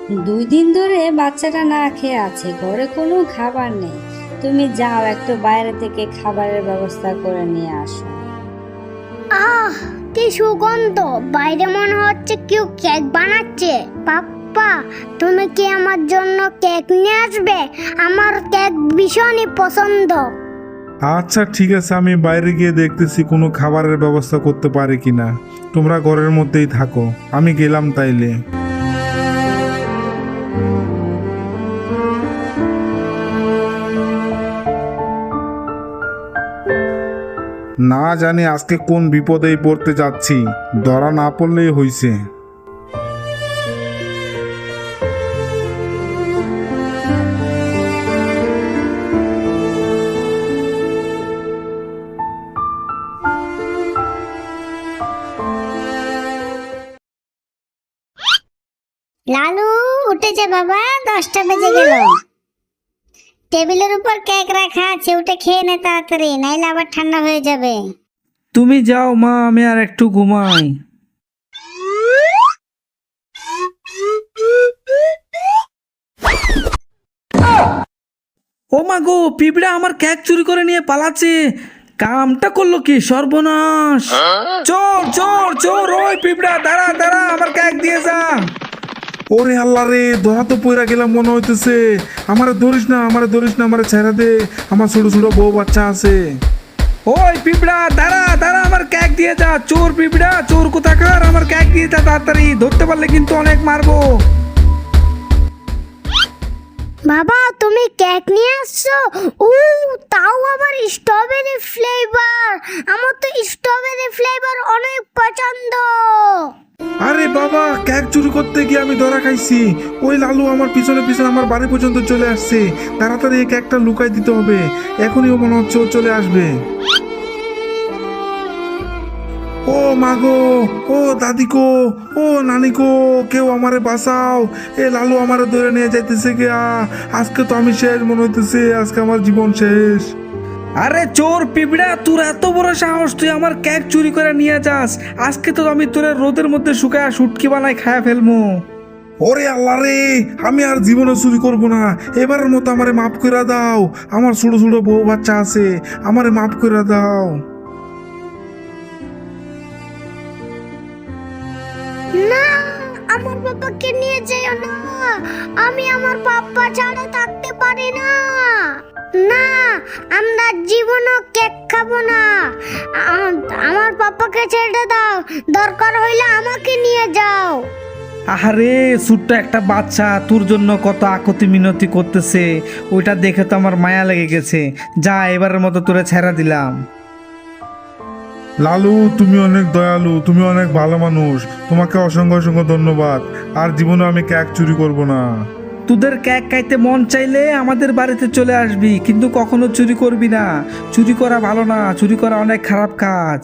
2 দিন ধরে বাচ্চাটা না খেয়ে আছে, ঘরে কোনো খাবার নেই। তুমি যাও, একটু বাইরে থেকে খাবারের ব্যবস্থা করে নিয়ে আসো। আহ, কি সুগন্ধ! বাইরে মনে হচ্ছে কেউ কেক বানাচ্ছে। পাপ্পা, তুমি কি আমার জন্য কেক নিয়ে আসবে? আমার কেক ভীষণই পছন্দ। আচ্ছা ঠিক আছে, আমি বাইরে গিয়ে দেখতেছি কোনো খাবারের ব্যবস্থা করতে পারি কিনা। তোমরা ঘরের মধ্যেই থাকো, আমি গেলাম তাইলে। না জানি আজকে কোন বিপদেই পড়তে যাচ্ছি, ধরা না পড়লেই হইছে। লালু উঠেছে বাবা, 10টা বেজে গেল। টেবিলের উপর কেক রাখা আছে, উঠে খেয়ে নে তাড়াতাড়ি, নাইলে আবার ঠান্ডা হয়ে যাবে। তুমি যাও মা, আমি আর একটু ঘুমাই। ও মা গো, পিঁপড়া আমার কেক চুরি করে নিয়ে পালাচ্ছে। কামটা করলো কি, সর্বনাশ! চোর চোর চোর! ওই পিঁপড়া, দাঁড়া দাঁড়া, আমার কেক দিয়ে যা। ওরে আল্লাহ রে, ধরা তো পইরা গেলাম মনে হইতেছে। আমারে ধরিস না, আমারে ধরিস না, আমারে ছেড়ে দে, আমার ছোট ছোট বউ বাচ্চা আছে। ওই পিঁপড়া, দাঁড়া দাঁড়া, আমার কেক দিয়ে যা। চোর পিঁপড়া, চোর কোথাকার, আমার কেক দিয়ে যা তাড়াতাড়ি। ধরতে পারলে কিন্তু অনেক মারবো। বাবা, তুমি কেক নিয়ে আসছো? ও, তাও আবার স্ট্রবেরি ফ্লেভার। আমার তো স্ট্রবেরি ফ্লেভার অনেক পছন্দ। আরে বাবা, কেক চুরি করতে গিয়ে আমি ধরা খাইছি। ওই লালু আমার পিছনে পিছনে আমার বাড়ি পর্যন্ত চলে আসছে। তাড়াতাড়ি এই কেকটা লুকাই দিতে হবে, এখনই ও মনে হচ্ছে ও চলে আসবে। ও মাগো, ও দাদিকো, ও নানিকো, কেউ আমারে বাঁচাও। এ লালু আমারে ধরে নিয়ে যাইতেছে গিয়া। আজকে তো আমি শেষ মনে হইতেছে, আজকে আমার জীবন শেষ। আরে চোর পিঁপড়া, তোর এত বড় সাহস, তুই আমার কেক চুরি করে নিয়ে যাস? আজকে তো আমি তোর রোদের মধ্যে শুকায় শুটকি বানাই খায়া ফেলবো। ওরে আল্লাহ রে, আমি আর জীবনে চুরি করবো না। এবারের মতো আমারে মাফ করে দাও। আমার ছোট ছোট বউ বাচ্চা আছে, আমারে মাফ করে দাও। না, আমার পাপাকে নিয়ে যেও না। আমি আমার পাপ্পা ছাড়া থাকতে পারি না। না, আমরা জীবনও কেক খাবো না। আমার পাপাকে ছেড়ে দাও, দরকার হইলে আমাকে নিয়ে যাও। আহারে, ছোট্ট একটা বাচ্চা তোর জন্য কত আকতি মিনতি করতেছে, ওইটা দেখে তো আমার মায়া লেগে গেছে। যা, এবারের মতো তোরে ছেড়া দিলাম। লালু, তুমি অনেক দয়ালু, তুমি অনেক ভালো মানুষ। তোমাকে অসংখ্য অসংখ্য ধন্যবাদ। আর জীবনে আমি কেক চুরি করব না। তোদের কেক খাইতে মন চাইলে আমাদের বাড়িতে চলে আসবি, কিন্তু কখনো চুরি করবি না। চুরি করা ভালো না, চুরি করা অনেক খারাপ কাজ।